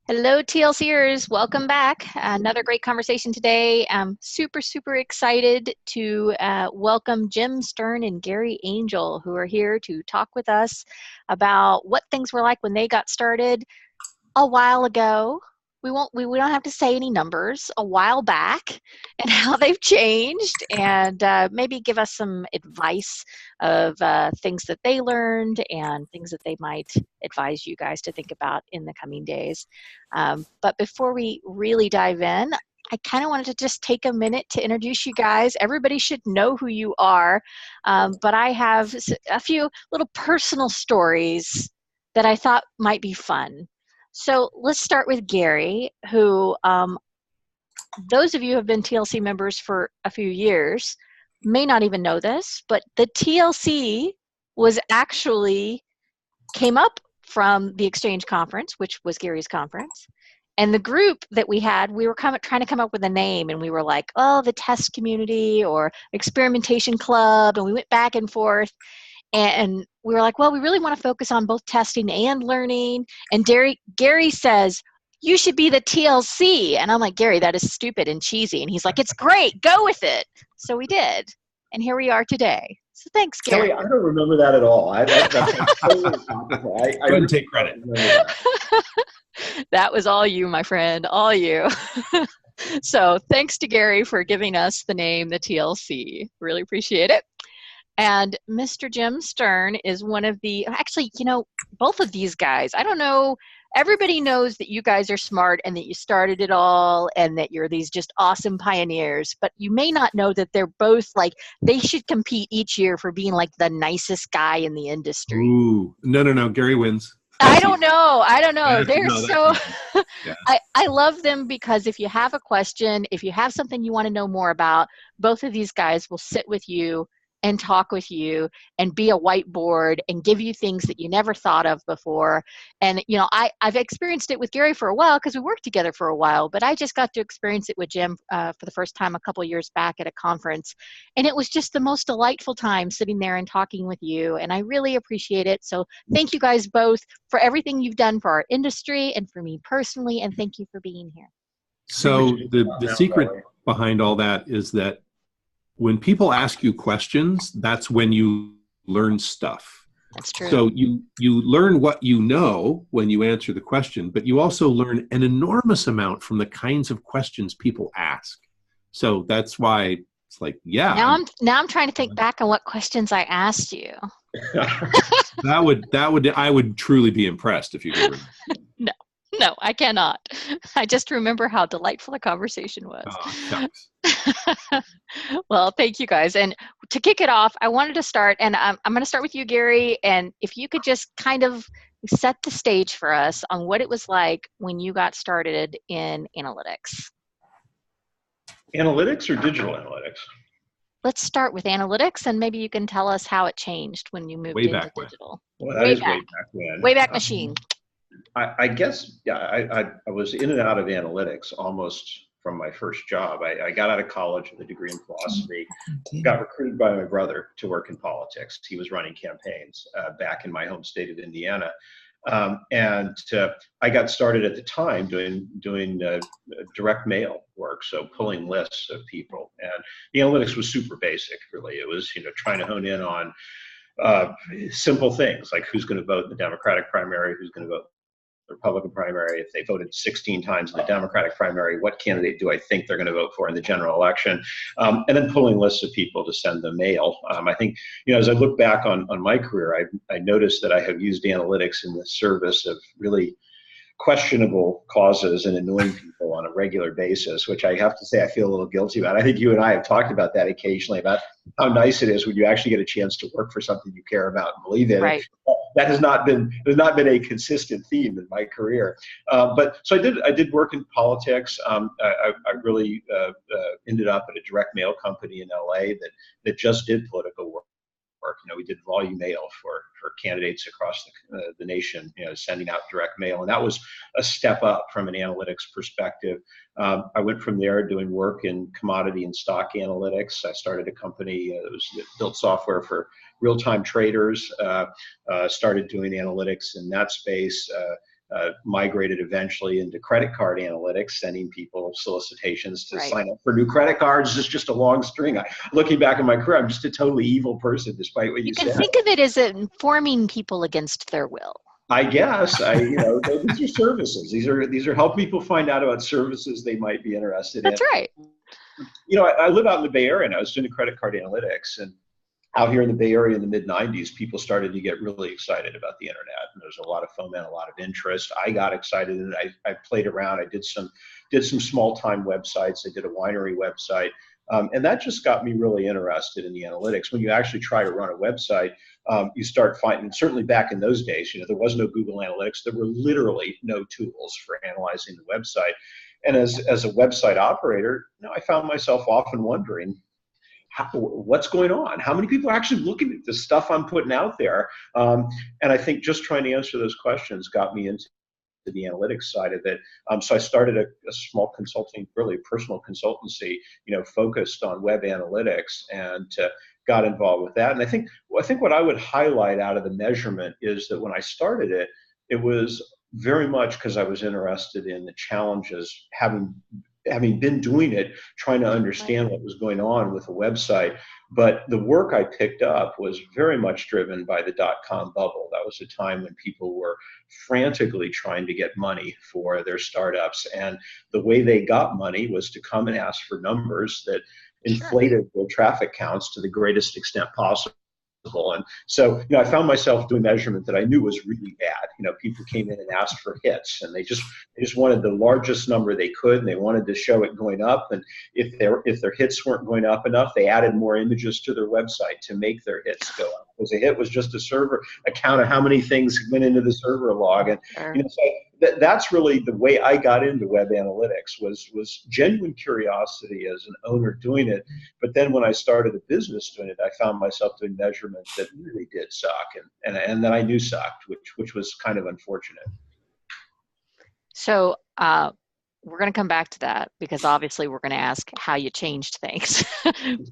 Hello, TLCers. Welcome back. Another great conversation today. I'm super excited to welcome Jim Sterne and Gary Angel, who are here to talk with us about what things were like when they got started a while ago. We don't have to say any numbers, a while back, and how they've changed, and maybe give us some advice of things that they learned and things that they might advise you guys to think about in the coming days. But before we really dive in, I kind of wanted to just take a minute to introduce you guys. Everybody should know who you are, but I have a few little personal stories that I thought might be fun. So let's start with Gary, who those of you who have been TLC members for a few years may not even know this, but the TLC was actually came up from the Exchange Conference, which was Gary's conference. And the group that we had, we were trying to come up with a name, and we were like, oh, the test community or experimentation club, and we went back and forth. And we were like, well, we really want to focus on both testing and learning. And Gary says, you should be the TLC. And I'm like, Gary, that is stupid and cheesy. And he's like, it's great. Go with it. So we did. And here we are today. So thanks, Gary. Kelly, I don't remember that at all. That's totally I wouldn't take credit. That was all you, my friend, all you. So thanks to Gary for giving us the name, the TLC. Really appreciate it. And Mr. Jim Sterne is one of the, actually, both of these guys, I don't know, everybody knows that you guys are smart and that you started it all and that you're these just awesome pioneers, but you may not know that they're both like, they should compete each year for being like the nicest guy in the industry. Ooh, no, Gary wins. I don't know. They're No, so, yeah. I love them because if you have a question, if you have something you want to know more about, both of these guys will sit with you and talk with you and be a whiteboard and give you things that you never thought of before. And, I've experienced it with Gary for a while because we worked together for a while, but I just got to experience it with Jim for the first time a couple years back at a conference. And it was just the most delightful time sitting there and talking with you. And I really appreciate it. So thank you guys both for everything you've done for our industry and for me personally. And thank you for being here. So the secret behind all that is that when people ask you questions, that's when you learn stuff. That's true. So you learn what you know when you answer the question, but you also learn an enormous amount from the kinds of questions people ask. So that's why it's like, yeah. Now I'm trying to think back on what questions I asked you. I would truly be impressed if you could remember. No, I cannot. I just remember how delightful the conversation was. Oh, well, thank you guys. And to kick it off, I wanted to start, and I'm going to start with you, Gary. And if you could just kind of set the stage for us on what it was like when you got started in analytics. Analytics or digital analytics? Let's start with analytics, and maybe you can tell us how it changed when you moved into digital. Well, that is way back when. Wayback Machine. I guess, yeah, I was in and out of analytics almost from my first job. I got out of college with a degree in philosophy, got recruited by my brother to work in politics. He was running campaigns back in my home state of Indiana. And I got started at the time doing direct mail work, so pulling lists of people. And the analytics was super basic, really. It was, trying to hone in on simple things like who's going to vote in the Democratic primary, who's going to vote Republican primary. If they voted 16 times in the Democratic primary, what candidate do I think they're going to vote for in the general election? And then pulling lists of people to send them mail. I think, as I look back on my career, I noticed that I have used analytics in the service of really questionable causes and annoying people on a regular basis, which I have to say I feel a little guilty about. I think you and I have talked about that occasionally, about how nice it is when you actually get a chance to work for something you care about and believe in. Right. That has not been a consistent theme in my career. But so I did work in politics. I really ended up at a direct mail company in LA that just did political work. We did volume mail for candidates across the nation, sending out direct mail. And that was a step up from an analytics perspective. I went from there doing work in commodity and stock analytics. I started a company that built software for real-time traders, started doing analytics in that space. migrated eventually into credit card analytics, sending people solicitations to Right. sign up for new credit cards. It's just a long string. Looking back at my career, I'm just a totally evil person, despite what you can said. think of it as informing people against their will. I guess these are services. These are help people find out about services they might be interested in. That's right. I live out in the Bay Area, and I was doing credit card analytics, and out here in the Bay Area in the mid-90s, people started to get really excited about the internet. And there's a lot of foment, a lot of interest. I got excited, and I played around. I did some small-time websites. I did a winery website. And that just got me really interested in the analytics. When you actually try to run a website, you start finding, certainly back in those days, there was no Google Analytics. There were literally no tools for analyzing the website. And as a website operator, I found myself often wondering, what's going on? How many people are actually looking at the stuff I'm putting out there? And I think just trying to answer those questions got me into the analytics side of it. So I started a small consulting, really personal consultancy, focused on web analytics, and got involved with that. And I think what I would highlight out of the measurement is that when I started it, it was very much because I was interested in the challenges, having been doing it, trying to understand what was going on with a website. But the work I picked up was very much driven by the dot-com bubble. That was a time when people were frantically trying to get money for their startups. And the way they got money was to come and ask for numbers that inflated their traffic counts to the greatest extent possible. And so, I found myself doing measurement that I knew was really bad. People came in and asked for hits, and they just wanted the largest number they could, and they wanted to show it going up. And if their hits weren't going up enough, they added more images to their website to make their hits go up. Because a hit was just a count of how many things went into the server log. And so that's really the way I got into web analytics, was genuine curiosity as an owner doing it. But then when I started a business doing it, I found myself doing measurements that really did suck, and that I knew sucked, which was kind of unfortunate. So we're going to come back to that, because obviously we're going to ask how you changed things.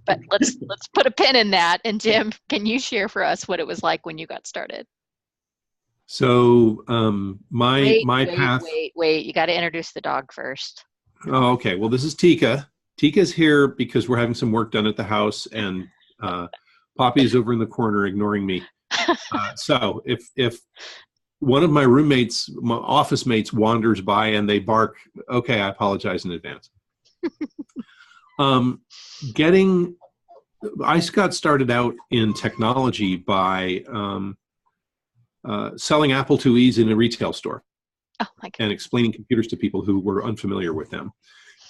But let's put a pin in that. And Jim, can you share for us what it was like when you got started? So my path. Wait! You got to introduce the dog first. Oh, okay. Well, this is Tika. Tika's here because we're having some work done at the house, and Poppy is over in the corner ignoring me. So if one of my roommates, my office mates, wanders by and they bark, okay, I apologize in advance. I got started out in technology by selling Apple IIe's in a retail store. Oh my God. And explaining computers to people who were unfamiliar with them.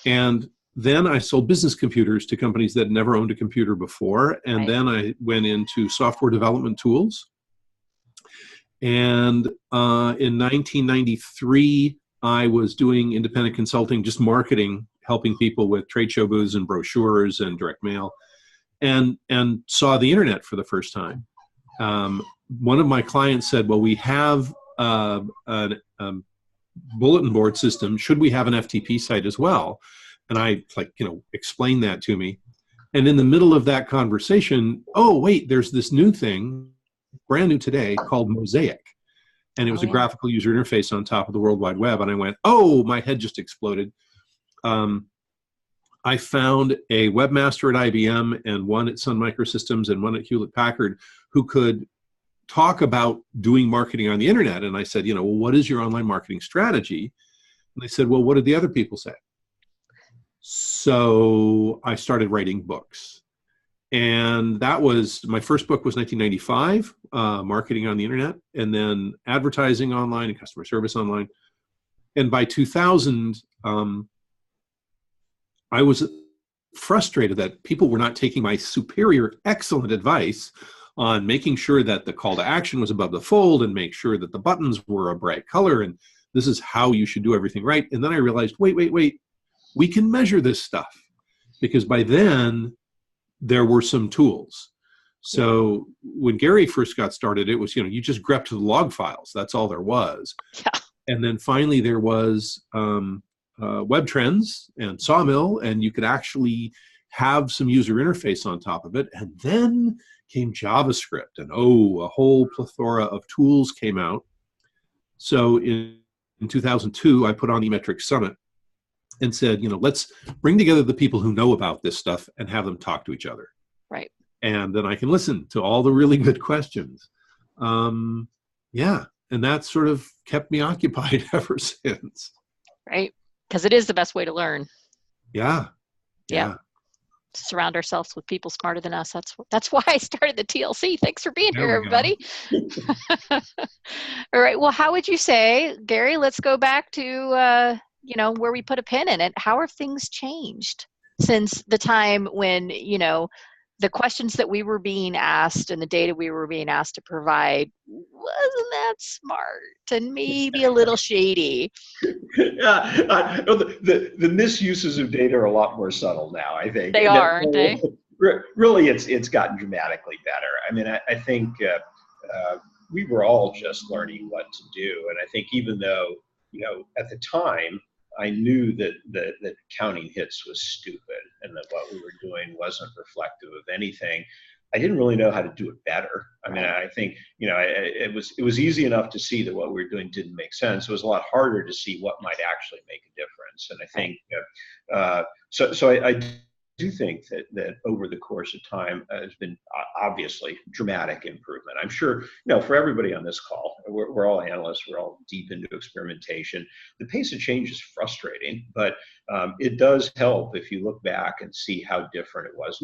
And then I sold business computers to companies that never owned a computer before. And then I went into software development tools. And in 1993, I was doing independent consulting, just marketing, helping people with trade show booths and brochures and direct mail, and saw the internet for the first time. One of my clients said, well, we have a bulletin board system. Should we have an FTP site as well? And I explained that to me. And in the middle of that conversation, oh, wait, there's this new thing, brand new today, called Mosaic. And it was a graphical user interface on top of the World Wide Web. And I went, oh, my head just exploded. I found a webmaster at IBM and one at Sun Microsystems and one at Hewlett Packard who could talk about doing marketing on the internet. And I said, well, what is your online marketing strategy? And they said, well, what did the other people say? So I started writing books. And that was, my first book was 1995, Marketing on the Internet, and then Advertising Online and Customer Service Online. And by 2000, I was frustrated that people were not taking my superior, excellent advice on making sure that the call to action was above the fold and make sure that the buttons were a bright color. And this is how you should do everything right. And then I realized, wait, we can measure this stuff. Because by then, there were some tools. So when Gary first got started, it was, you just grep to the log files. That's all there was. Yeah. And then finally there was Web Trends and Sawmill, and you could actually have some user interface on top of it. And then came JavaScript, and a whole plethora of tools came out. So in in 2002, I put on the Metric Summit and said, let's bring together the people who know about this stuff and have them talk to each other. Right. And then I can listen to all the really good questions. Yeah. And that sort of kept me occupied ever since. Right. Because it is the best way to learn. Yeah. Yeah. Surround ourselves with people smarter than us. That's why I started the TLC. Thanks for being here, everybody. All right. Well, how would you say, Gary, let's go back to, where we put a pin in it. How have things changed since the time when, the questions that we were being asked and the data we were being asked to provide wasn't that smart and maybe a little shady? The misuses of data are a lot more subtle now, I think. They are, aren't they? Really, it's gotten dramatically better. I mean, I think we were all just learning what to do. And I think even though, at the time, I knew that counting hits was stupid and that what we were doing wasn't reflective of anything. I didn't really know how to do it better. I mean, I think, it was easy enough to see that what we were doing didn't make sense. It was a lot harder to see what might actually make a difference. And I think, so I do think that over the course of time has been obviously dramatic improvement. I'm sure, for everybody on this call, we're all analysts, we're all deep into experimentation. The pace of change is frustrating, but it does help if you look back and see how different it was.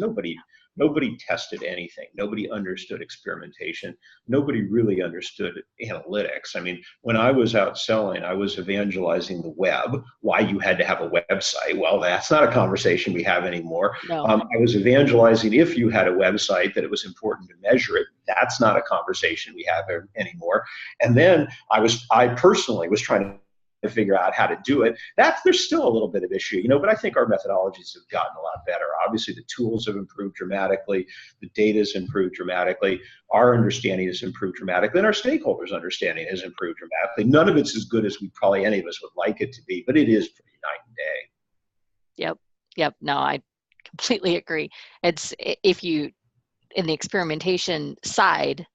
Nobody tested anything. Nobody understood experimentation. Nobody really understood analytics. I mean, when I was out selling, I was evangelizing the web, why you had to have a website. Well, that's not a conversation we have anymore. No. I was evangelizing if you had a website that it was important to measure it. That's not a conversation we have anymore. And then I personally was trying to figure out how to do it. There's still a little bit of issue, but I think our methodologies have gotten a lot better. Obviously, the tools have improved dramatically, the data's improved dramatically, our understanding has improved dramatically, and our stakeholders' understanding has improved dramatically. None of it's as good as probably any of us would like it to be, but it is pretty night and day. Yep. No, I completely agree. It's in the experimentation side,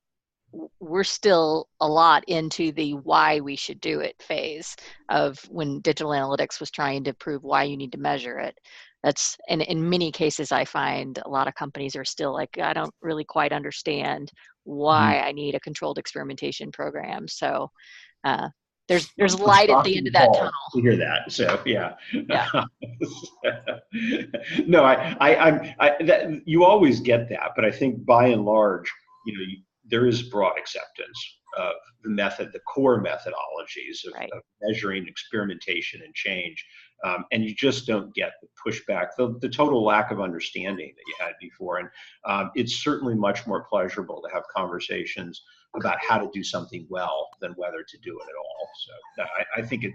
we're still a lot into the why we should do it phase of when digital analytics was trying to prove why you need to measure it. That's, and in many cases, I find a lot of companies are still like, I don't really quite understand why I need a controlled experimentation program. So there's light at the end of that tunnel. You hear that? So yeah. No, you always get that, but I think by and large, there is broad acceptance of the method, the core methodologies of measuring experimentation and change. And you just don't get the pushback, the total lack of understanding that you had before. And it's certainly much more pleasurable to have conversations about how to do something well than whether to do it at all. So I think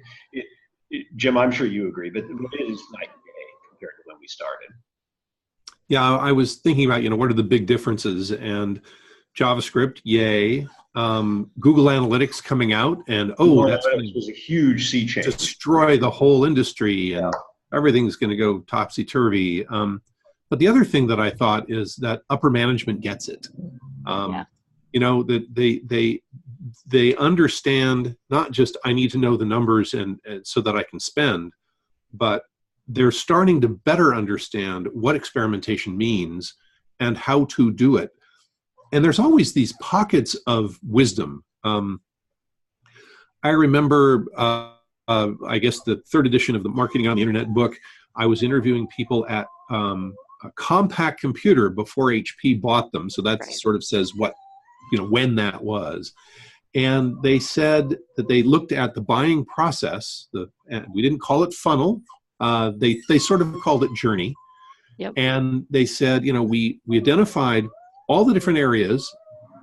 Jim, I'm sure you agree, but it is night and day compared to when we started. Yeah, I was thinking about, what are the big differences? And JavaScript, yay. Google Analytics coming out, and that was a huge sea change. Destroy the whole industry, and everything's going to go topsy-turvy. But the other thing that I thought is that upper management gets it. That they understand not just I need to know the numbers and so that I can spend, but they're starting to better understand what experimentation means and how to do it. And there's always these pockets of wisdom. I remember, I guess, the third edition of the Marketing on the Internet book. I was interviewing people at a Compaq computer before HP bought them. So that sort of says when that was. And they said that they looked at the buying process. We didn't call it funnel. They sort of called it journey. Yep. And they said, we identified all the different areas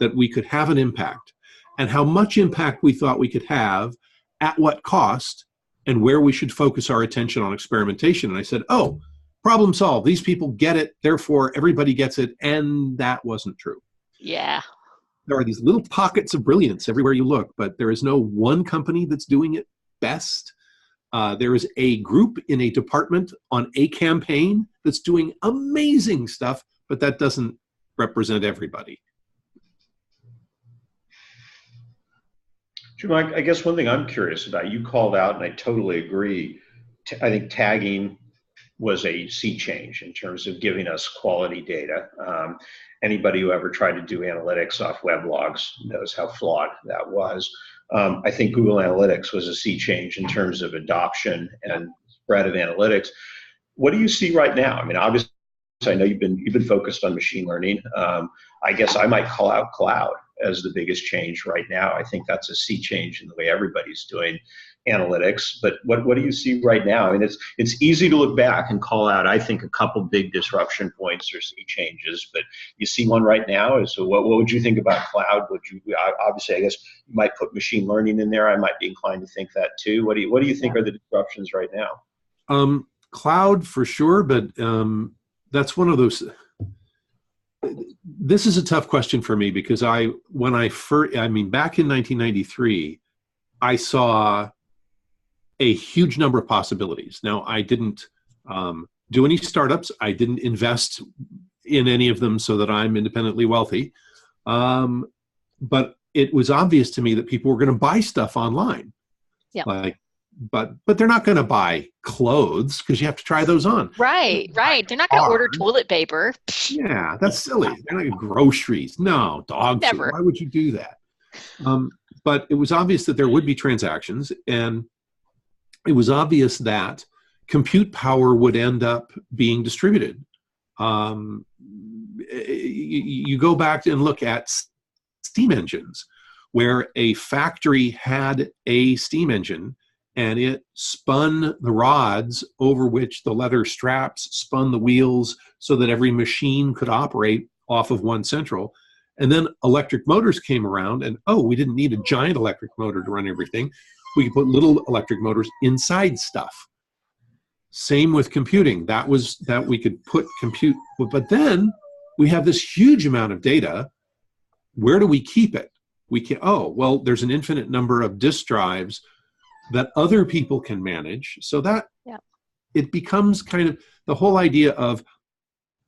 that we could have an impact and how much impact we thought we could have, at what cost, and where we should focus our attention on experimentation. And I said, problem solved. These people get it, therefore everybody gets it. And that wasn't true. Yeah. There are these little pockets of brilliance everywhere you look, but there is no one company that's doing it best. There is a group in a department on a campaign that's doing amazing stuff, but that doesn't represent everybody. Jim, I guess one thing I'm curious about, you called out, and I totally agree. I think tagging was a sea change in terms of giving us quality data. Anybody who ever tried to do analytics off weblogs knows how flawed that was. I think Google Analytics was a sea change in terms of adoption and spread of analytics. What do you see right now? I mean, obviously, I know you've been focused on machine learning. I guess I might call out cloud as the biggest change right now. I think that's a sea change in the way everybody's doing analytics. But what do you see right now? I mean, it's easy to look back and call out, I think, a couple big disruption points or sea changes. But you see one right now. So what would you think about cloud? Would you obviously? I guess you might put machine learning in there. I might be inclined to think that too. What do you think are the disruptions right now? Cloud for sure, but that's one of those. This is a tough question for me because back in 1993, I saw a huge number of possibilities. Now, I didn't do any startups. I didn't invest in any of them so that I'm independently wealthy. But it was obvious to me that people were going to buy stuff online. Yeah. But they're not going to buy clothes because you have to try those on. Right. They're not going to order toilet paper. Yeah, that's silly. They're not going to groceries. No, dog food. Why would you do that? But it was obvious that there would be transactions, and it was obvious that compute power would end up being distributed. You go back and look at steam engines, where a factory had a steam engine and it spun the rods over which the leather straps spun the wheels so that every machine could operate off of one central. And then electric motors came around, and we didn't need a giant electric motor to run everything. We could put little electric motors inside stuff. Same with computing. That we could put compute, but then we have this huge amount of data. Where do we keep it? We can, there's an infinite number of disk drives that other people can manage, so that it becomes kind of the whole idea of,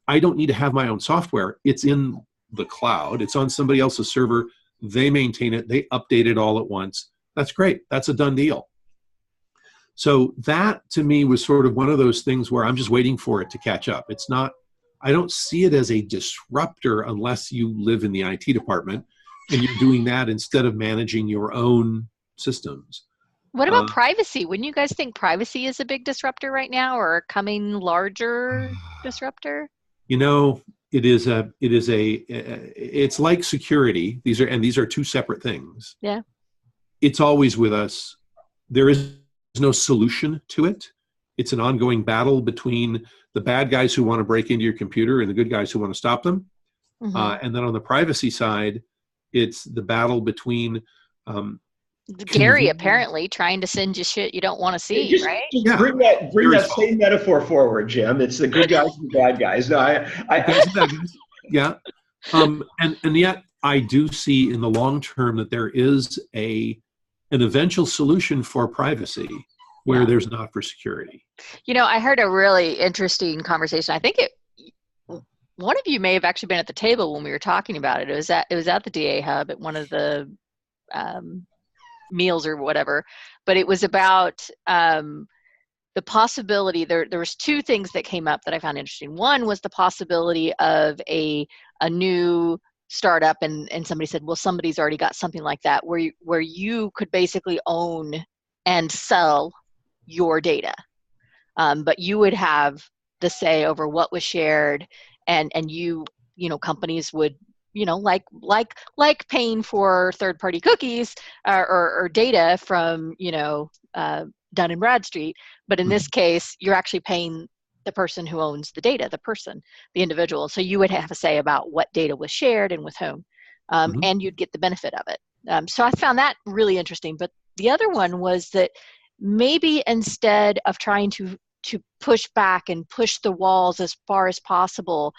I don't need to have my own software. It's in the cloud. It's on somebody else's server. They maintain it. They update it all at once. That's great. That's a done deal. So that, to me, was sort of one of those things where I'm just waiting for it to catch up. It's not, I don't see it as a disruptor unless you live in the IT department and you're doing that instead of managing your own systems. What about privacy? Wouldn't you guys think privacy is a big disruptor right now, or a coming larger disruptor? It's like security. These are two separate things. Yeah. It's always with us. There is no solution to it. It's an ongoing battle between the bad guys who want to break into your computer and the good guys who want to stop them. Mm-hmm. And then on the privacy side, it's the battle between Gary apparently trying to send you shit you don't want to see, right? Just bring that same metaphor forward, Jim. It's the good guys and bad guys. No, yeah. And yet I do see in the long term that there is an eventual solution for privacy where there's not for security. I heard a really interesting conversation. I think one of you may have actually been at the table when we were talking about it. It was at the DA Hub at one of the meals or whatever, but it was about the possibility. There was two things that came up that I found interesting. One was the possibility of a new startup, and somebody said, well, somebody's already got something like that where you could basically own and sell your data, but you would have the say over what was shared, and companies would, like paying for third-party cookies or data from, Dun and Bradstreet. But in this case, you're actually paying the person who owns the data, the individual. So you would have a say about what data was shared and with whom, and you'd get the benefit of it. So I found that really interesting. But the other one was that maybe instead of trying to push back and push the walls as far as possible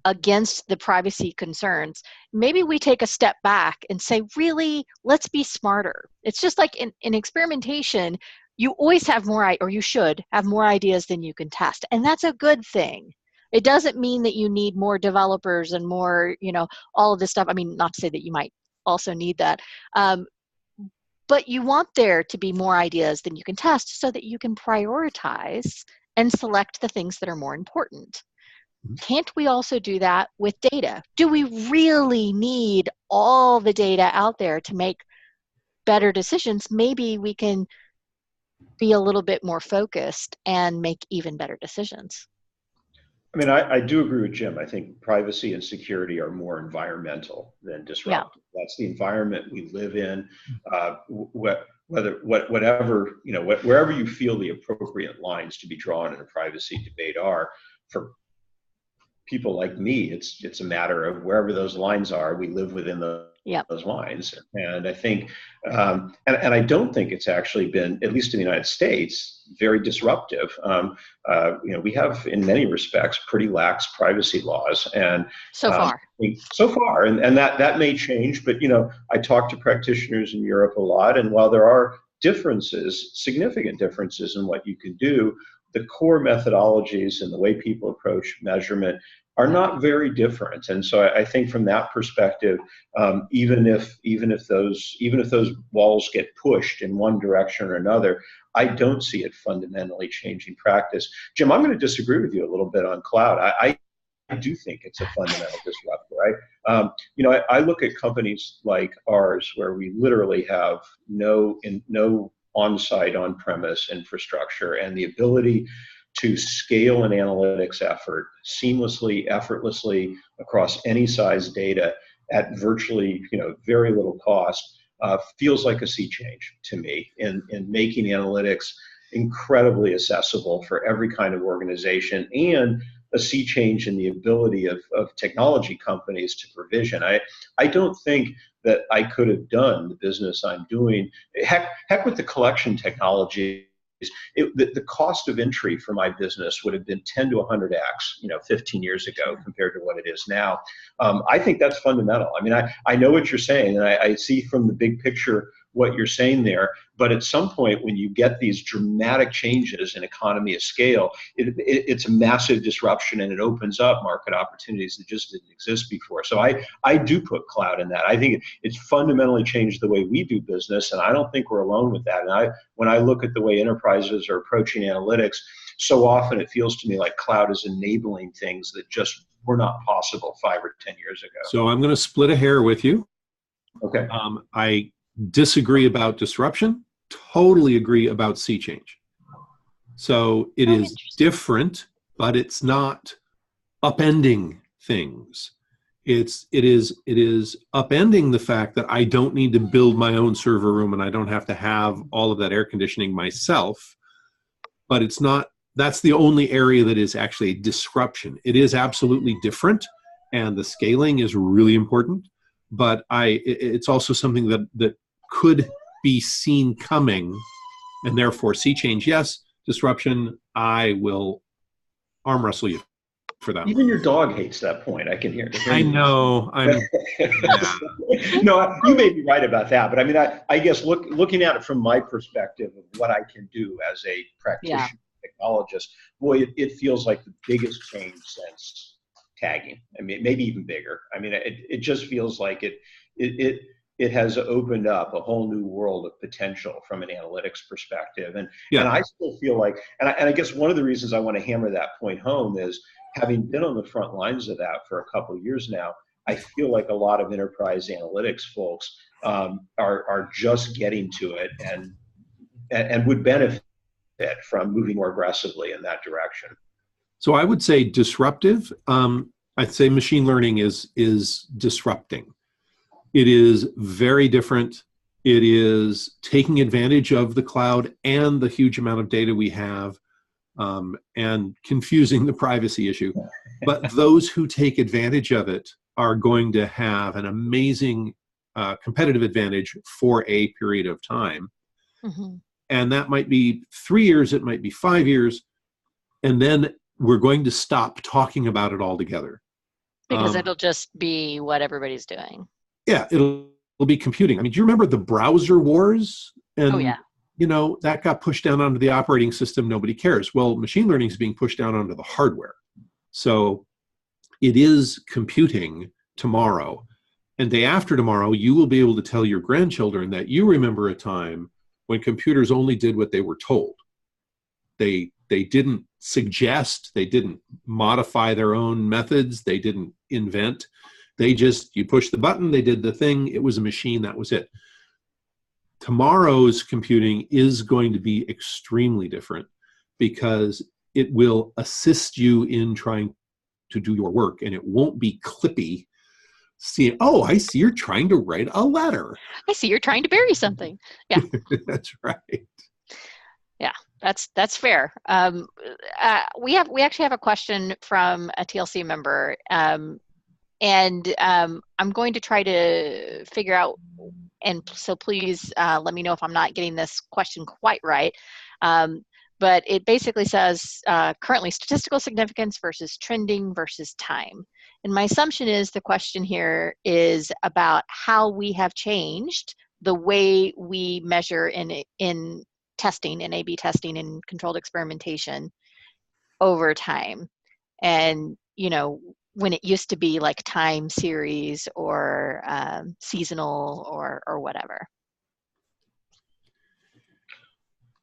against the privacy concerns, maybe we take a step back and say, really, let's be smarter. It's just like in experimentation, you always have you should have more ideas than you can test. And that's a good thing. It doesn't mean that you need more developers and more, all of this stuff. I mean, not to say that you might also need that. but you want there to be more ideas than you can test so that you can prioritize and select the things that are more important. Can't we also do that with data? Do we really need all the data out there to make better decisions? Maybe we can be a little bit more focused and make even better decisions. I mean, I do agree with Jim. I think privacy and security are more environmental than disruptive. Yeah. That's the environment we live in. Whatever, you know, wherever you feel the appropriate lines to be drawn in a privacy debate are, for people like me, it's a matter of wherever those lines are, we live within those lines. And I think, and I don't think it's actually been, at least in the United States, very disruptive. You know, we have, in many respects, pretty lax privacy laws, and so far, and that may change. But you know, I talk to practitioners in Europe a lot, and while there are differences, significant differences in what you can do, the core methodologies and the way people approach measurement are not very different. And so I think from that perspective, even if those walls get pushed in one direction or another, I don't see it fundamentally changing practice. Jim, I'm going to disagree with you a little bit on cloud. I do think it's a fundamental disruptor, right? You know, I look at companies like ours where we literally have no on-site, on-premise infrastructure, and the ability to scale an analytics effort seamlessly, effortlessly across any size data at virtually, you know, very little cost, feels like a sea change to me in making analytics incredibly accessible for every kind of organization, and a sea change in the ability of technology companies to provision. I don't think that I could have done the business I'm doing. Heck with the collection technology. The cost of entry for my business would have been 10 to 100x, you know, 15 years ago compared to what it is now. I think that's fundamental. I mean, I know what you're saying, and I see from the big picture what you're saying there. But at some point, when you get these dramatic changes in economy of scale, it's a massive disruption, and it opens up market opportunities that just didn't exist before. So I do put cloud in that. I think it's fundamentally changed the way we do business, and I don't think we're alone with that. And when I look at the way enterprises are approaching analytics, so often it feels to me like cloud is enabling things that just were not possible 5 or 10 years ago. So I'm going to split a hair with you. Okay. I disagree about disruption, totally agree about sea change. So it is different, but it's not upending things. It is upending the fact that I don't need to build my own server room and I don't have to have all of that air conditioning myself. But it's not, that's the only area that is actually a disruption. It is absolutely different, and the scaling is really important. But it's also something that could be seen coming, and therefore sea change, yes. Disruption, I will arm wrestle you for that. Even your dog hates that point. I can hear it. I know. No, you may be right about that. But I mean, I guess looking at it from my perspective of what I can do as a practitioner, technologist, boy, it feels like the biggest change since tagging. I mean, maybe even bigger. I mean, it just feels like it has opened up a whole new world of potential from an analytics perspective. And I still feel like, and I guess one of the reasons I want to hammer that point home is, having been on the front lines of that for a couple of years now, I feel like a lot of enterprise analytics folks are just getting to it and would benefit from moving more aggressively in that direction. So I would say disruptive. I'd say machine learning is disrupting. It is very different. It is taking advantage of the cloud and the huge amount of data we have, and confusing the privacy issue. But those who take advantage of it are going to have an amazing competitive advantage for a period of time. Mm-hmm. And that might be 3 years, it might be 5 years, and then we're going to stop talking about it altogether. Because it'll just be what everybody's doing. Yeah, it'll be computing. I mean, do you remember the browser wars? And, oh, yeah. You know, that got pushed down onto the operating system. Nobody cares. Well, machine learning is being pushed down onto the hardware. So it is computing tomorrow. And day after tomorrow, you will be able to tell your grandchildren that you remember a time when computers only did what they were told. They didn't suggest, they didn't modify their own methods, they didn't invent. They just, you push the button, they did the thing, it was a machine, that was it. Tomorrow's computing is going to be extremely different because it will assist you in trying to do your work, and it won't be clippy. See, oh, I see you're trying to write a letter. I see you're trying to bury something. Yeah. That's right. Yeah, that's fair. We actually have a question from a TLC member, and I'm going to try to figure out, and so please let me know if I'm not getting this question quite right. But it basically says currently statistical significance versus trending versus time. And my assumption is the question here is about how we have changed the way we measure in testing, in A/B testing and controlled experimentation over time. And, you know, when it used to be like time series or seasonal or whatever.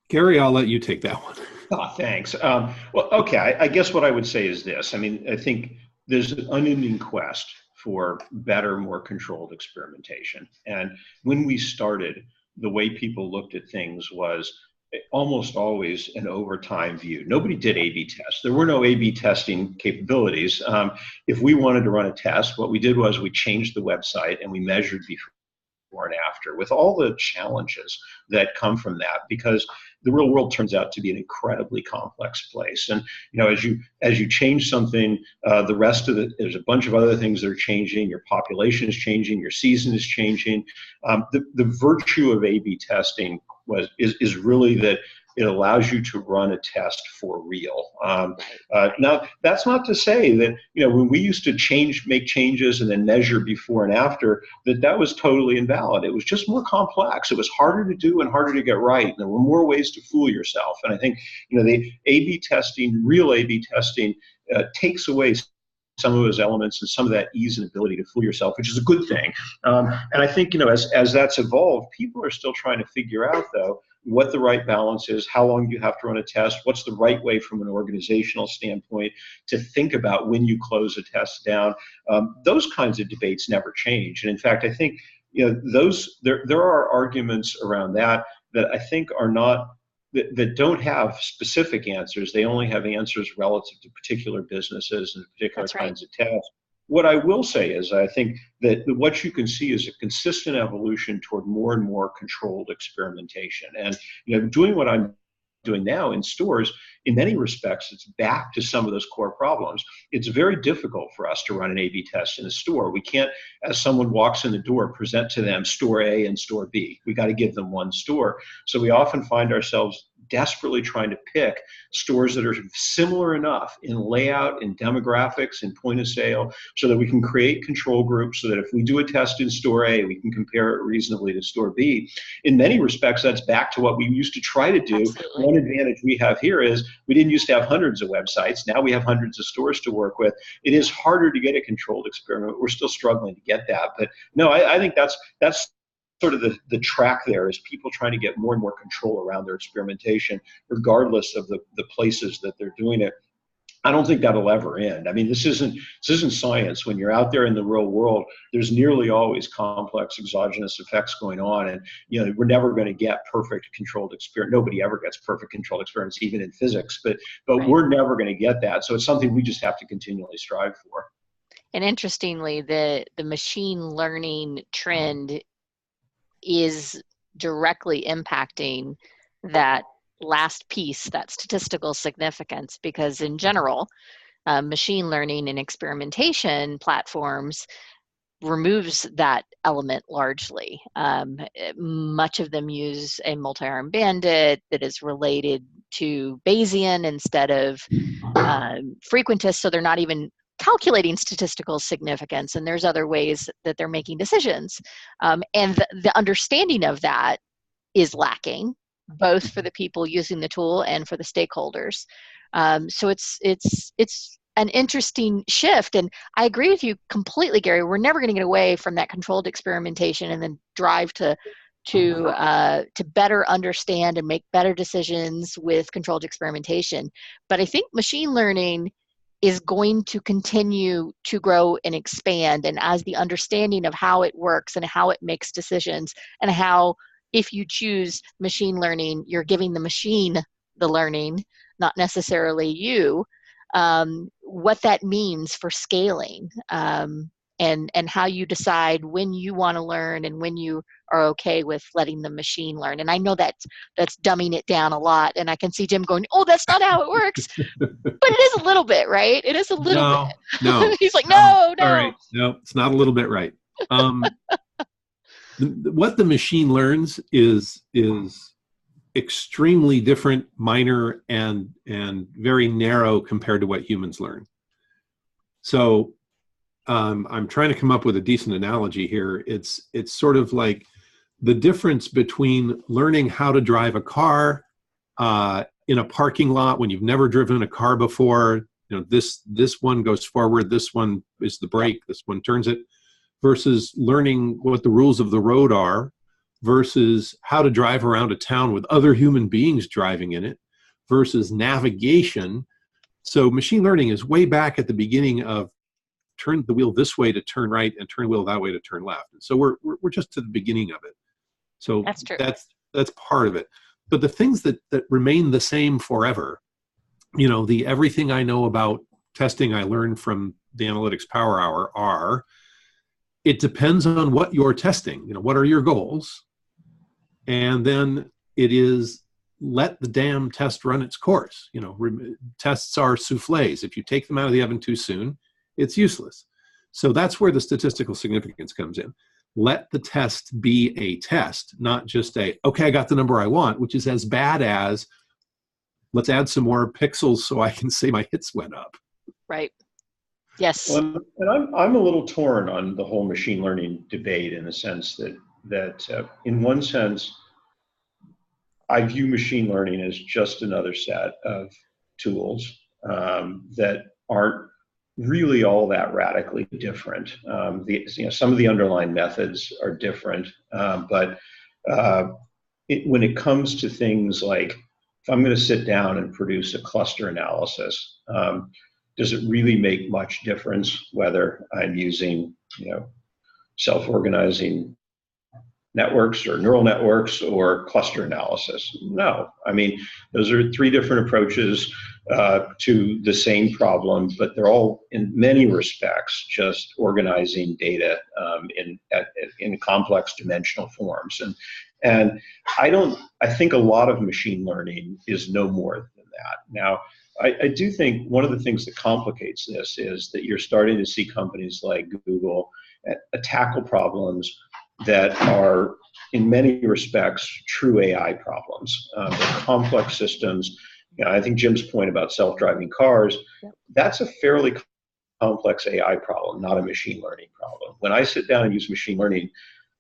Gary, I'll let you take that one. Oh, thanks. Well, okay, I guess what I would say is this. I mean, I think there's an unending quest for better, more controlled experimentation. And when we started, the way people looked at things was almost always an overtime view. Nobody did A/B tests. There were no A/B testing capabilities. If we wanted to run a test, what we did was we changed the website and we measured before and after, with all the challenges that come from that, because the real world turns out to be an incredibly complex place. And as you change something, the rest of it, there's a bunch of other things that are changing. Your population is changing. Your season is changing. The virtue of A/B testing is really that it allows you to run a test for real. Now, that's not to say that when we used to make changes and then measure before and after, that was totally invalid. It was just more complex. It was harder to do and harder to get right. And there were more ways to fool yourself. And I think the A/B testing, real A/B testing, takes away some of those elements and some of that ease and ability to fool yourself, which is a good thing. And I think as that's evolved, people are still trying to figure out, though, what the right balance is, how long you have to run a test, what's the right way from an organizational standpoint to think about when you close a test down. Those kinds of debates never change. And in fact, I think there are arguments around that I think are not, that don't have specific answers. They only have answers relative to particular businesses and particular kinds of tests. What I will say is I think that what you can see is a consistent evolution toward more and more controlled experimentation. And doing what I'm doing now in stores, in many respects, it's back to some of those core problems. It's very difficult for us to run an A/B test in a store. We can't, as someone walks in the door, present to them store A and store B. We got to give them one store. So we often find ourselves desperately trying to pick stores that are similar enough in layout, in demographics, in point of sale, so that we can create control groups so that if we do a test in store A, we can compare it reasonably to store B. In many respects, that's back to what we used to try to do. Absolutely. One advantage we have here is we didn't used to have hundreds of websites. Now we have hundreds of stores to work with. It is harder to get a controlled experiment. We're still struggling to get that. But no, I think that's sort of the track there, is people trying to get more and more control around their experimentation, regardless of the places that they're doing it. I don't think that'll ever end. I mean, this isn't science. When you're out there in the real world, there's nearly always complex exogenous effects going on, and we're never going to get perfect controlled experiment. Nobody ever gets perfect controlled experiments, even in physics. But Right. We're never going to get that. So it's something we just have to continually strive for. And interestingly, the machine learning trend is directly impacting that last piece, that statistical significance, because in general, machine learning and experimentation platforms removes that element largely. Much of them use a multi-arm bandit that is related to Bayesian instead of frequentist, so they're not even calculating statistical significance, and there's other ways that they're making decisions. And the understanding of that is lacking, both for the people using the tool and for the stakeholders. So it's an interesting shift. And I agree with you completely, Gary. We're never going to get away from that controlled experimentation and then drive to better understand and make better decisions with controlled experimentation. But I think machine learning is going to continue to grow and expand. And as the understanding of how it works and how it makes decisions, and how, if you choose machine learning, you're giving the machine the learning, not necessarily you, what that means for scaling, and how you decide when you want to learn and when you are okay with letting the machine learn. And I know that's dumbing it down a lot. And I can see Jim going, "Oh, that's not how it works." But it is a little bit, right? It is a little bit. No. He's like, no. All right. No, it's not a little bit right. What the machine learns is extremely different, minor, and very narrow compared to what humans learn. So I'm trying to come up with a decent analogy here. It's sort of like the difference between learning how to drive a car in a parking lot when you've never driven a car before. You know, this one goes forward, this one is the brake, this one turns it, versus learning what the rules of the road are, versus how to drive around a town with other human beings driving in it, versus navigation. So machine learning is way back at the beginning of turn the wheel this way to turn right and turn the wheel that way to turn left. And so we're just to the beginning of it. So That's true. That's part of it. But the things that remain the same forever, you know, the everything I know about testing I learned from the Analytics Power Hour are, it depends on what you're testing. You know, what are your goals? And then it is, let the damn test run its course. You know, tests are souffles. If you take them out of the oven too soon, it's useless. So that's where the statistical significance comes in. Let the test be a test, not just okay, I got the number I want, which is as bad as, let's add some more pixels so I can say my hits went up. Right. Yes. Well, and I'm a little torn on the whole machine learning debate, in the sense that in one sense, I view machine learning as just another set of tools that aren't really all that radically different. Some of the underlying methods are different, but when it comes to things like, if I'm going to sit down and produce a cluster analysis, does it really make much difference whether I'm using, self-organizing networks or neural networks or cluster analysis? No. I mean, those are three different approaches to the same problem, but they're all, in many respects, just organizing data in complex dimensional forms. And I think a lot of machine learning is no more than that. Now, I do think one of the things that complicates this is that you're starting to see companies like Google tackle problems that are, in many respects, true AI problems. They're complex systems. I think Jim's point about self-driving cars, that's a fairly complex AI problem, not a machine learning problem. When I sit down and use machine learning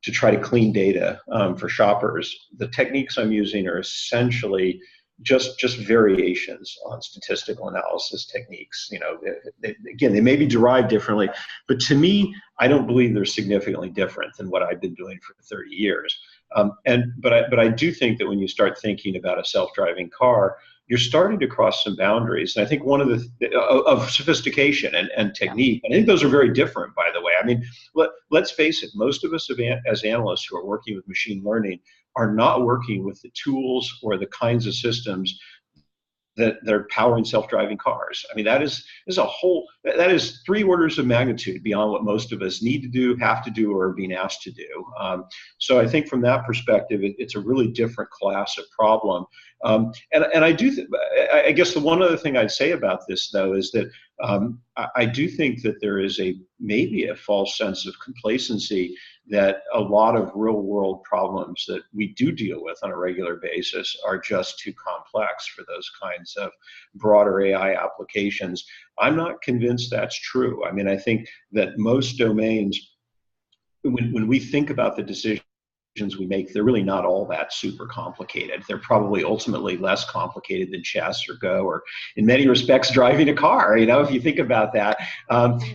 to try to clean data for shoppers, the techniques I'm using are essentially just variations on statistical analysis techniques. They may be derived differently, but to me, I don't believe they're significantly different than what I've been doing for 30 years. But I do think that when you start thinking about a self-driving car, you're starting to cross some boundaries. And I think one of of sophistication and technique, and I think those are very different, by the way. I mean, let's face it, most of us as analysts who are working with machine learning are not working with the tools or the kinds of systems that they're powering self-driving cars. I mean, that is three orders of magnitude beyond what most of us need to do, have to do, or are being asked to do. So I think from that perspective, it's a really different class of problem. And I guess the one other thing I'd say about this, though, is that I do think that there is maybe a false sense of complacency that a lot of real-world problems that we do deal with on a regular basis are just too complex for those kinds of broader AI applications. I'm not convinced that's true. I mean, I think that most domains, when we think about the decisions we make, they're really not all that super complicated. They're probably ultimately less complicated than chess or Go, or in many respects driving a car. If you think about that,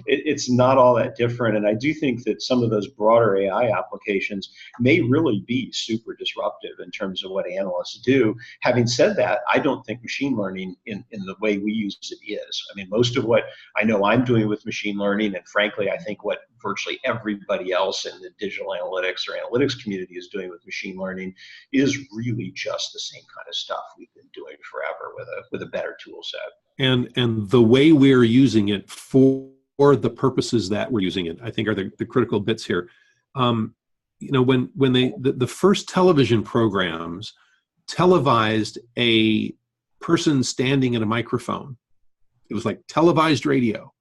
it's not all that different. And I do think that some of those broader AI applications may really be super disruptive in terms of what analysts do. Having said that, I don't think machine learning in the way we use it is. I mean, most of what I know I'm doing with machine learning, and frankly, I think what virtually everybody else in the digital analytics or analytics community is doing with machine learning, is really just the same kind of stuff we've been doing forever with a better tool set. And the way we're using it for the purposes that we're using it, I think, are the critical bits here. When the first television programs televised a person standing in a microphone, it was like televised radio.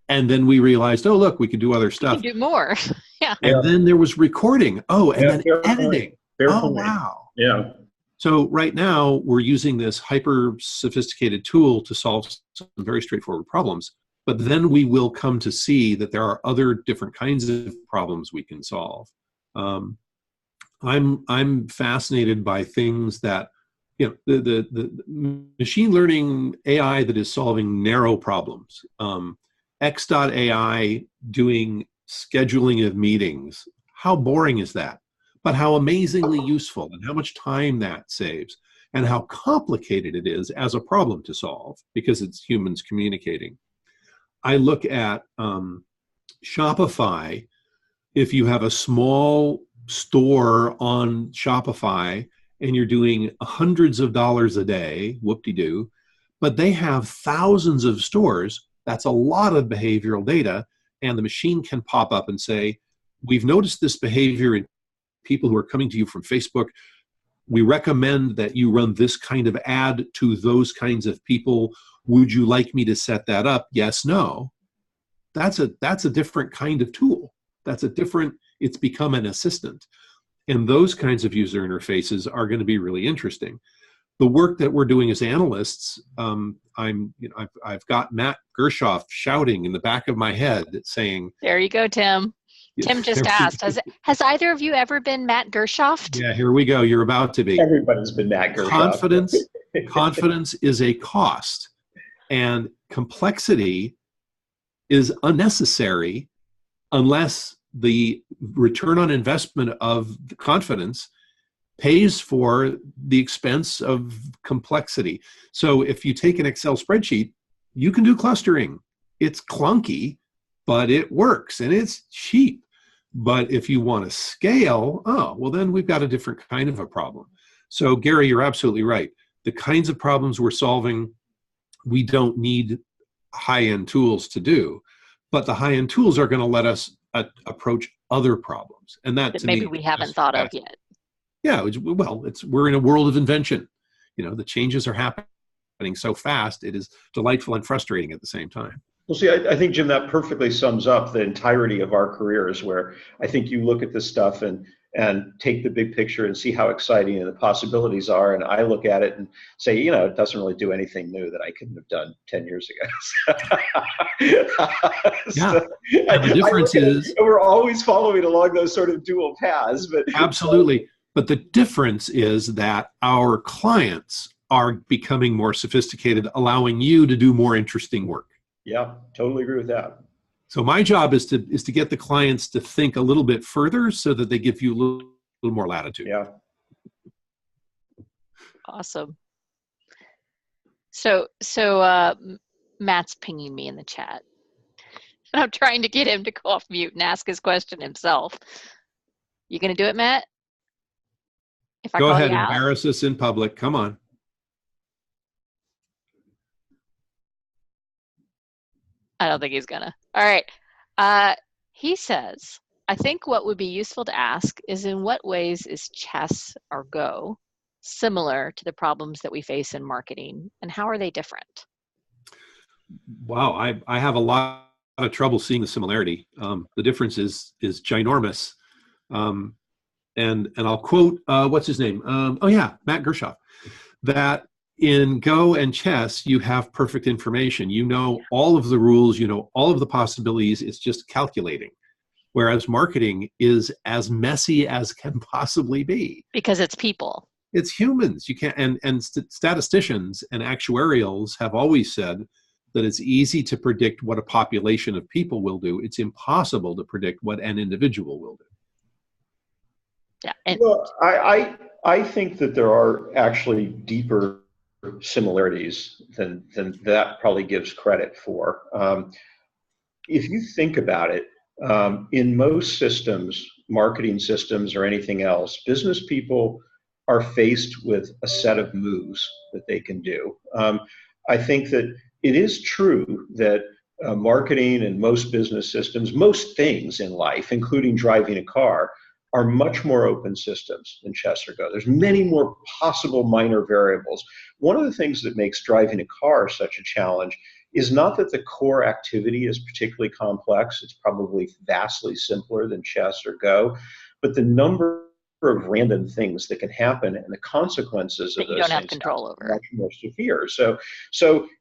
And then we realized, oh, look, we could do other stuff. We can do more. Yeah. And then there was recording. Oh, and then editing. Point. Wow. Yeah. So right now we're using this hyper sophisticated tool to solve some very straightforward problems. But then we will come to see that there are other different kinds of problems we can solve. I'm fascinated by things that, the machine learning AI that is solving narrow problems. X.AI doing scheduling of meetings. How boring is that? But how amazingly useful, and how much time that saves, and how complicated it is as a problem to solve because it's humans communicating. I look at Shopify. If you have a small store on Shopify and you're doing hundreds of dollars a day, whoop-de-doo, but they have thousands of stores, that's a lot of behavioral data, and the machine can pop up and say, we've noticed this behavior in people who are coming to you from Facebook. We recommend that you run this kind of ad to those kinds of people. Would you like me to set that up? Yes, no. That's a different kind of tool. It's become an assistant. And those kinds of user interfaces are going to be really interesting. The work that we're doing as analysts, I've got Matt Gershoff shouting in the back of my head saying, "There you go, Tim." Tim just asked, has either of you ever been Matt Gershoff? Yeah, here we go. You're about to be. Everybody's been Matt Gershoff. Confidence is a cost, and complexity is unnecessary unless the return on investment of the confidence pays for the expense of complexity. So if you take an Excel spreadsheet, you can do clustering. It's clunky, but it works and it's cheap. But if you want to scale, then we've got a different kind of a problem. So Gary, you're absolutely right. The kinds of problems we're solving, we don't need high-end tools to do, but the high-end tools are going to let us approach other problems. And that maybe we haven't thought of yet. Yeah, we're in a world of invention. The changes are happening so fast, it is delightful and frustrating at the same time. Well, see, I think, Jim, that perfectly sums up the entirety of our careers, where I think you look at this stuff and take the big picture and see how exciting the possibilities are. And I look at it and say, it doesn't really do anything new that I couldn't have done 10 years ago. Yeah. And the difference is we're always following along those sort of dual paths. But absolutely. But the difference is that our clients are becoming more sophisticated, allowing you to do more interesting work. Yeah, totally agree with that. So my job is to get the clients to think a little bit further so that they give you a little more latitude. Yeah. Awesome. So Matt's pinging me in the chat. And I'm trying to get him to go off mute and ask his question himself. You going to do it, Matt? If I go call ahead, you out? Embarrass us in public. Come on. I don't think he's gonna. All right. He says, I think what would be useful to ask is, in what ways is chess or Go similar to the problems that we face in marketing, and how are they different? Wow, I have a lot of trouble seeing the similarity. The difference is ginormous. And I'll quote, what's his name? Matt Gershoff. That in Go and chess, you have perfect information. You know all of the rules, you know all of the possibilities. It's just calculating. whereas marketing is as messy as can possibly be. Because it's people. It's humans. You can't, and statisticians and actuarials have always said that it's easy to predict what a population of people will do. It's impossible to predict what an individual will do. Yeah. And Well, I think that there are actually deeper similarities than that probably gives credit for. If you think about it, in most systems, marketing systems or anything else, business people are faced with a set of moves that they can do. I think that it is true that marketing and most business systems, most things in life, including driving a car, are much more open systems than chess or Go. There's many more possible minor variables. One of the things that makes driving a car such a challenge is not that the core activity is particularly complex. It's probably vastly simpler than chess or Go, but the number of random things that can happen and the consequences of that you those don't have things control are over. much more severe. So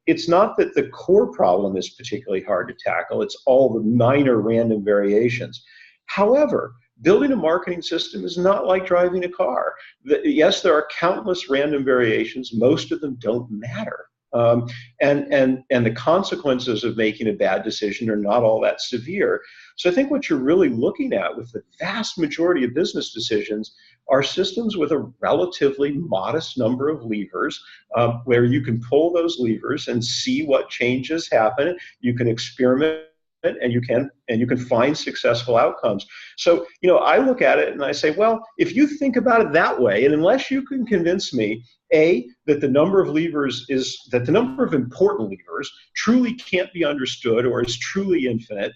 it's not that the core problem is particularly hard to tackle. It's all the minor random variations. However, building a marketing system is not like driving a car. Yes, there are countless random variations. Most of them don't matter. And the consequences of making a bad decision are not all that severe. So I think what you're really looking at with the vast majority of business decisions are systems with a relatively modest number of levers, where you can pull those levers and see what changes happen. You can experiment and you can find successful outcomes. So, I look at it and I say, well, if you think about it that way, and unless you can convince me, that the number of important levers truly can't be understood or is truly infinite,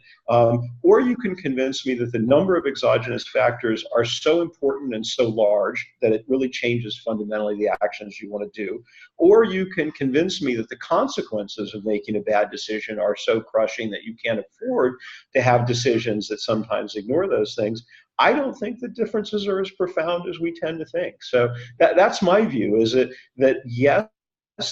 or you can convince me that the number of exogenous factors are so important and so large that it really changes fundamentally the actions you want to do, or you can convince me that the consequences of making a bad decision are so crushing that you can't afford to have decisions that sometimes ignore those things. I don't think the differences are as profound as we tend to think. So that's my view, is that yes,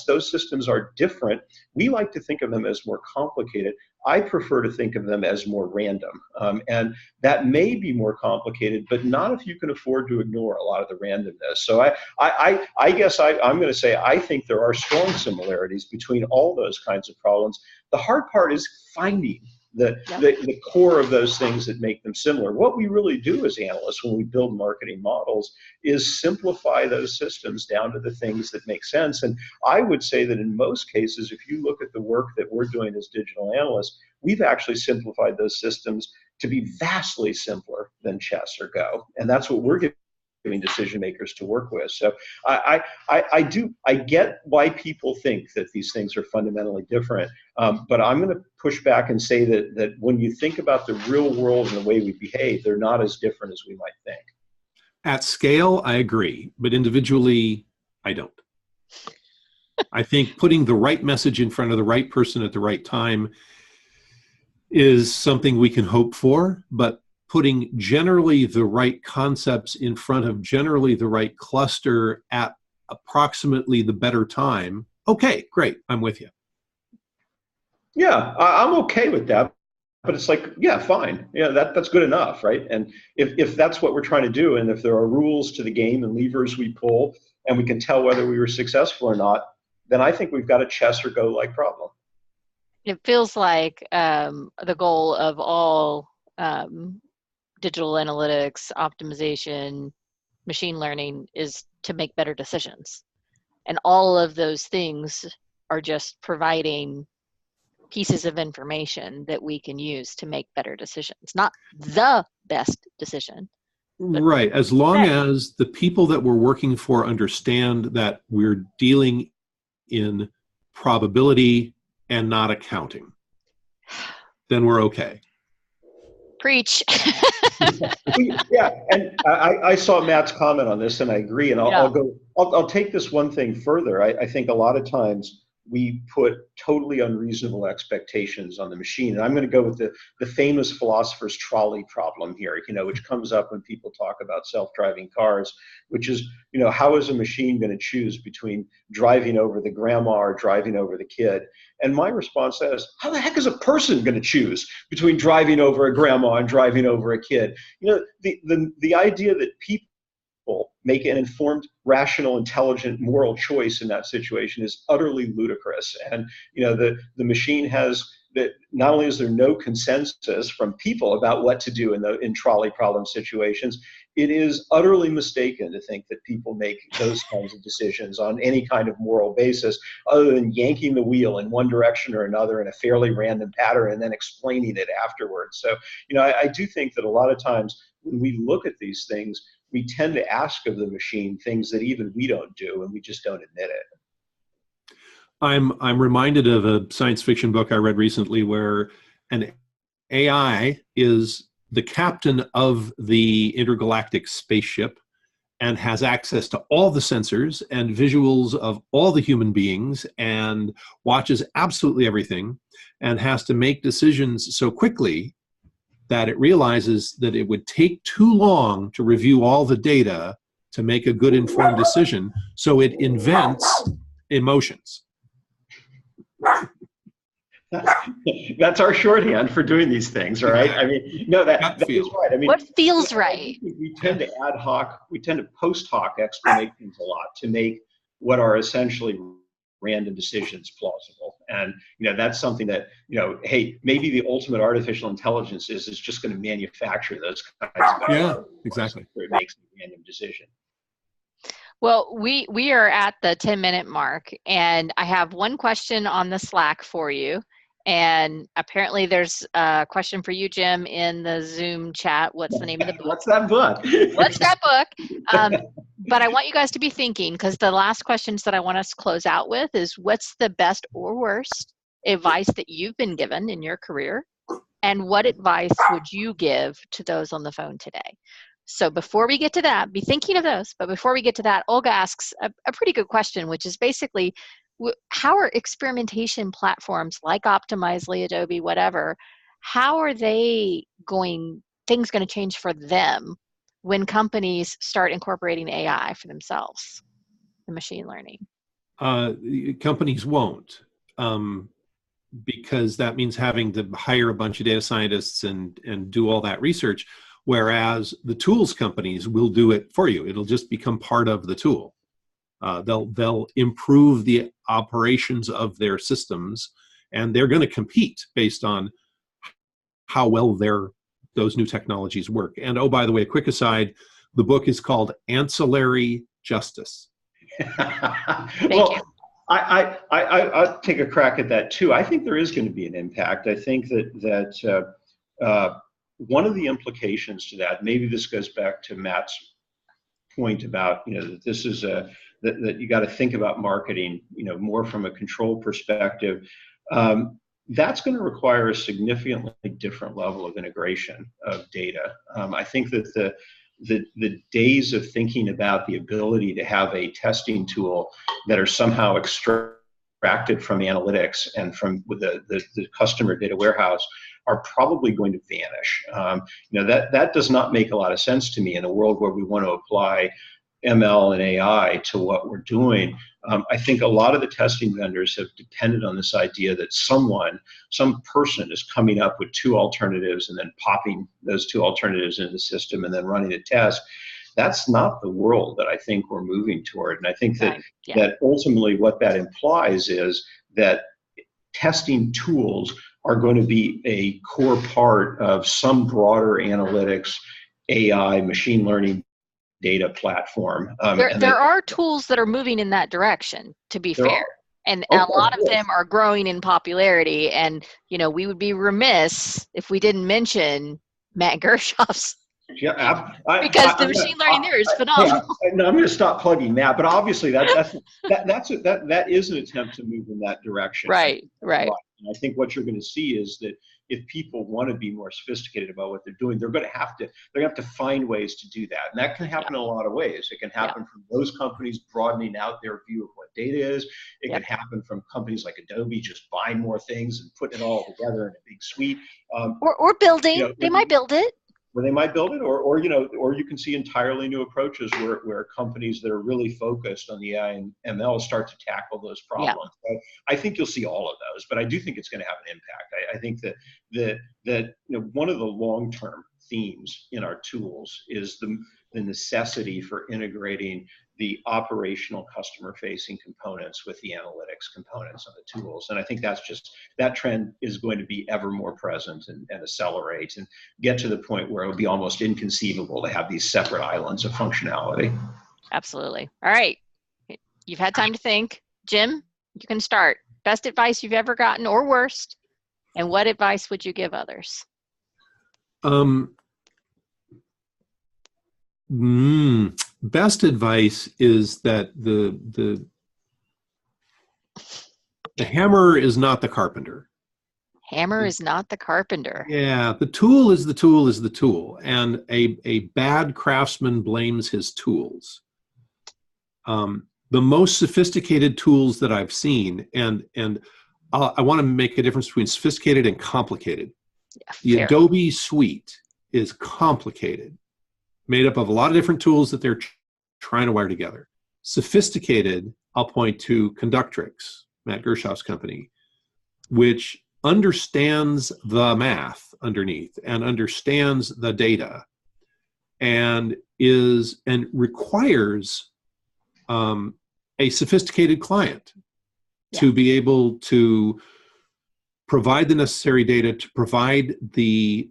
those systems are different. We like to think of them as more complicated. I prefer to think of them as more random. And that may be more complicated, but not if you can afford to ignore a lot of the randomness. So I guess I'm going to say I think there are strong similarities between all those kinds of problems. The hard part is finding the core of those things that make them similar. What we really do as analysts when we build marketing models is simplify those systems down to the things that make sense. And I would say that in most cases, if you look at the work that we're doing as digital analysts, we've actually simplified those systems to be vastly simpler than chess or Go. And that's what we're giving decision makers to work with. So I get why people think that these things are fundamentally different, but I'm going to push back and say that when you think about the real world and the way we behave, they're not as different as we might think. At scale, I agree, but individually, I don't. I think putting the right message in front of the right person at the right time is something we can hope for, but putting generally the right concepts in front of generally the right cluster at approximately the better time, okay, great, I'm with you. Yeah, I'm okay with that. But it's like, yeah, fine. Yeah, that's good enough, right? And if that's what we're trying to do, and if there are rules to the game and levers we pull, and we can tell whether we were successful or not, then I think we've got a chess or Go-like problem. It feels like the goal of all digital analytics, optimization, machine learning is to make better decisions. And all of those things are just providing pieces of information that we can use to make better decisions. Not the best decision. Right. As long as the people that we're working for understand that we're dealing in probability and not accounting, then we're okay. Preach. Yeah, and I saw Matt's comment on this, and I agree. And I'll take this one thing further. I think a lot of times we put totally unreasonable expectations on the machine. And I'm going to go with the famous philosopher's trolley problem here, which comes up when people talk about self-driving cars, which is, how is a machine going to choose between driving over the grandma or driving over the kid? And my response is, how the heck is a person going to choose between driving over a grandma and driving over a kid? The idea that people make an informed, rational, intelligent, moral choice in that situation is utterly ludicrous. And the machine has that. Not only is there no consensus from people about what to do in trolley problem situations, it is utterly mistaken to think that people make those kinds of decisions on any kind of moral basis, other than yanking the wheel in one direction or another in a fairly random pattern and then explaining it afterwards. So, I do think that a lot of times when we look at these things, we tend to ask of the machine things that even we don't do, and we just don't admit it. I'm reminded of a science fiction book I read recently where an AI is the captain of the intergalactic spaceship and has access to all the sensors and visuals of all the human beings and watches absolutely everything and has to make decisions so quickly that it realizes that it would take too long to review all the data to make a good informed decision, so it invents emotions. That's our shorthand for doing these things, right? I mean, no, that is right. I mean, what feels right? We tend to we tend to post hoc explanations a lot to make what are essentially random decisions plausible. And that's something that, hey, maybe the ultimate artificial intelligence is just going to manufacture those kinds of exactly, where it makes a random decision. Well, we are at the 10-minute mark, and I have one question on the Slack for you. And apparently there's a question for you, Jim, in the Zoom chat. What's the name of the book? What's that book? What's that book? But I want you guys to be thinking, because the last questions that I want us to close out with is, what's the best or worst advice that you've been given in your career? And what advice would you give to those on the phone today? So before we get to that, be thinking of those. But before we get to that, Olga asks a pretty good question, which is basically, how are experimentation platforms like Optimizely, Adobe, whatever, how are things going to change for them when companies start incorporating AI for themselves, the machine learning? Companies won't, because that means having to hire a bunch of data scientists and do all that research, whereas the tools companies will do it for you. It'll just become part of the tool. They'll improve the operations of their systems, and they're going to compete based on how well those new technologies work. And oh, by the way, a quick aside, the book is called Ancillary Justice. Thank you. I'll take a crack at that too. I think there is going to be an impact. I think that one of the implications to that, maybe this goes back to Matt's point about that this is that you got to think about marketing more from a control perspective. That's going to require a significantly different level of integration of data. I think that the days of thinking about the ability to have a testing tool that are somehow extracted from analytics and from the customer data warehouse are probably going to vanish. That does not make a lot of sense to me in a world where we want to apply ML and AI to what we're doing. I think a lot of the testing vendors have depended on this idea that some person is coming up with two alternatives and then popping those two alternatives into the system and then running a test. That's not the world that I think we're moving toward. And I think that ultimately what that implies is that testing tools are going to be a core part of some broader analytics, AI, machine learning data platform. There are tools that are moving in that direction, to be fair. And a lot of them are growing in popularity. And, we would be remiss if we didn't mention Matt Gershoff's. Because the machine learning there is phenomenal. I'm going to stop plugging Matt, but obviously that is an attempt to move in that direction. Right. And I think what you're going to see is that if people want to be more sophisticated about what they're doing, they're going to have to find ways to do that. And that can happen in a lot of ways. It can happen from those companies broadening out their view of what data is. It can happen from companies like Adobe just buying more things and putting it all together in a big suite. Or building. They might build it. Where they might build it, or you can see entirely new approaches where companies that are really focused on the AI and ML start to tackle those problems. So I think you'll see all of those, but I do think it's going to have an impact. I think that one of the long-term themes in our tools is the necessity for integrating the operational customer-facing components with the analytics components of the tools. And I think that trend is going to be ever more present and accelerate and get to the point where it would be almost inconceivable to have these separate islands of functionality. Absolutely. All right. You've had time to think. Jim, you can start. Best advice you've ever gotten or worst, and what advice would you give others? Best advice is that the hammer is not the carpenter. Hammer is not the carpenter. Yeah, the tool is the tool is the tool, and a bad craftsman blames his tools. The most sophisticated tools that I've seen, and I want to make a difference between sophisticated and complicated. The Adobe suite is complicated, made up of a lot of different tools that they're trying to wire together. Sophisticated, I'll point to Conductrix, Matt Gershoff's company, which understands the math underneath and understands the data and requires a sophisticated client to be able to provide the necessary data, to provide the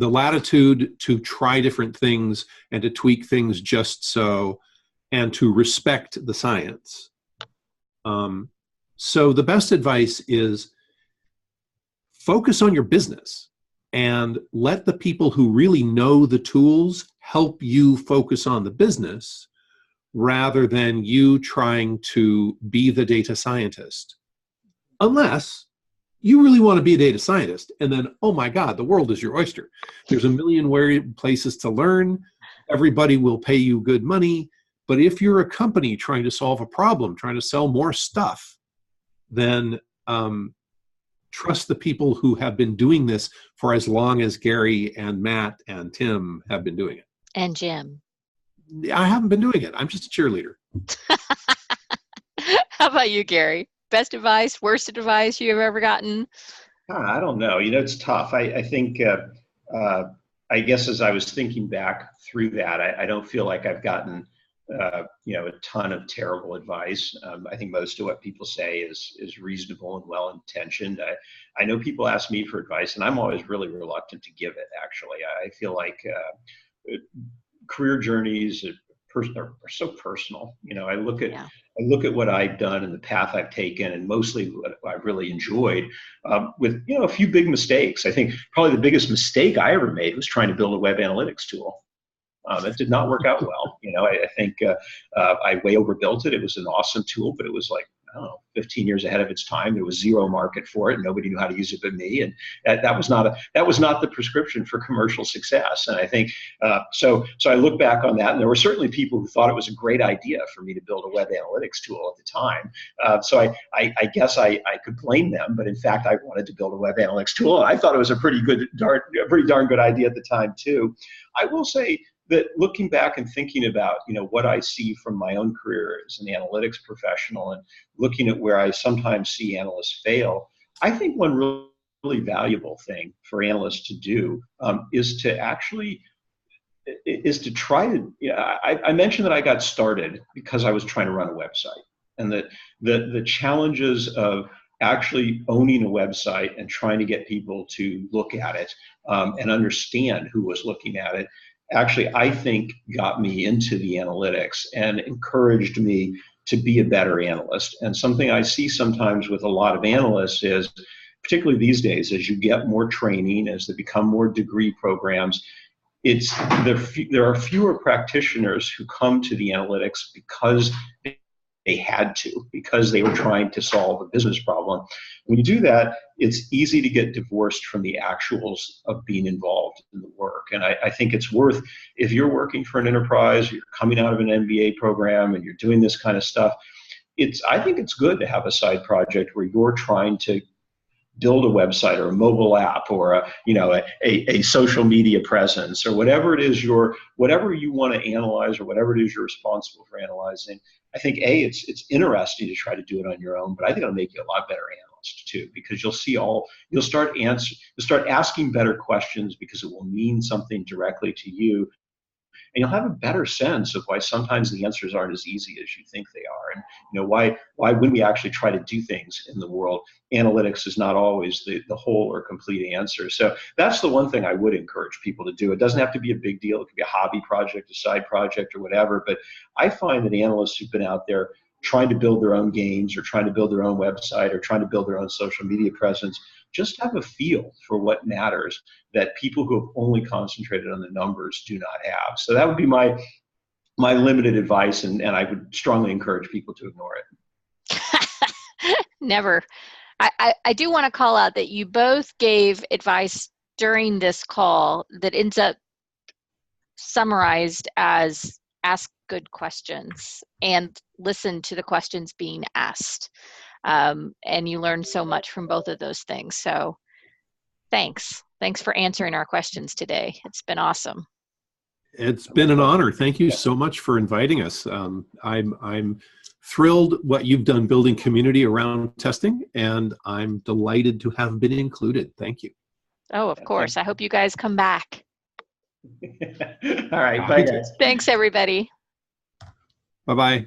latitude to try different things and to tweak things just so, and to respect the science. So the best advice is focus on your business and let the people who really know the tools help you focus on the business rather than you trying to be the data scientist. Unless you really want to be a data scientist, and then, oh my God, the world is your oyster. There's a million places to learn. Everybody will pay you good money. But if you're a company trying to solve a problem, trying to sell more stuff, then trust the people who have been doing this for as long as Gary and Matt and Tim have been doing it. And Jim. I haven't been doing it. I'm just a cheerleader. How about you, Gary? Best advice, worst advice you've ever gotten? I don't know. It's tough. I think, I guess as I was thinking back through that, I don't feel like I've gotten, a ton of terrible advice. I think most of what people say is reasonable and well-intentioned. I know people ask me for advice, and I'm always really reluctant to give it, actually. I feel like career journeys are so personal. I look at what I've done and the path I've taken, and mostly what I've really enjoyed, with a few big mistakes. I think probably the biggest mistake I ever made was trying to build a web analytics tool. It did not work out well. I think I way overbuilt it. It was an awesome tool, but it was like, I don't know, 15 years ahead of its time. There was zero market for it. Nobody knew how to use it but me, and that was not the prescription for commercial success. And I think so I look back on that, and there were certainly people who thought it was a great idea for me to build a web analytics tool at the time. So I guess I could blame them, but in fact I wanted to build a web analytics tool, and I thought it was a pretty darn good idea at the time too. I will say that looking back and thinking about, what I see from my own career as an analytics professional and looking at where I sometimes see analysts fail, I think one really valuable thing for analysts to do is to try to, I mentioned that I got started because I was trying to run a website, and that the challenges of actually owning a website and trying to get people to look at it and understand who was looking at it actually, I think, got me into the analytics and encouraged me to be a better analyst. And something I see sometimes with a lot of analysts is, particularly these days, as you get more training, as they become more degree programs, there are fewer practitioners who come to the analytics because they had to because they were trying to solve a business problem. When you do that, it's easy to get divorced from the actuals of being involved in the work. And I think it's worth, if you're working for an enterprise, you're coming out of an MBA program and you're doing this kind of stuff, I think it's good to have a side project where you're trying to build a website or a mobile app or a social media presence or whatever it is whatever you want to analyze or whatever it is you're responsible for analyzing. I think it's interesting to try to do it on your own, but I think it'll make you a lot better analyst too, because you'll start asking better questions because it will mean something directly to you. And you'll have a better sense of why sometimes the answers aren't as easy as you think they are. And why when we actually try to do things in the world, analytics is not always the whole or complete answer. So that's the one thing I would encourage people to do. It doesn't have to be a big deal. It could be a hobby project, a side project, or whatever. But I find that analysts who've been out there trying to build their own games or trying to build their own website or trying to build their own social media presence just have a feel for what matters that people who have only concentrated on the numbers do not have. So that would be my limited advice, and I would strongly encourage people to ignore it. Never. I do want to call out that you both gave advice during this call that ends up summarized as ask good questions and listen to the questions being asked. And you learned so much from both of those things. So thanks. Thanks for answering our questions today. It's been awesome. It's been an honor. Thank you so much for inviting us. I'm thrilled what you've done building community around testing, and I'm delighted to have been included. Thank you. Oh, of course. I hope you guys come back. All right. Bye, guys. Thanks, everybody. Bye-bye.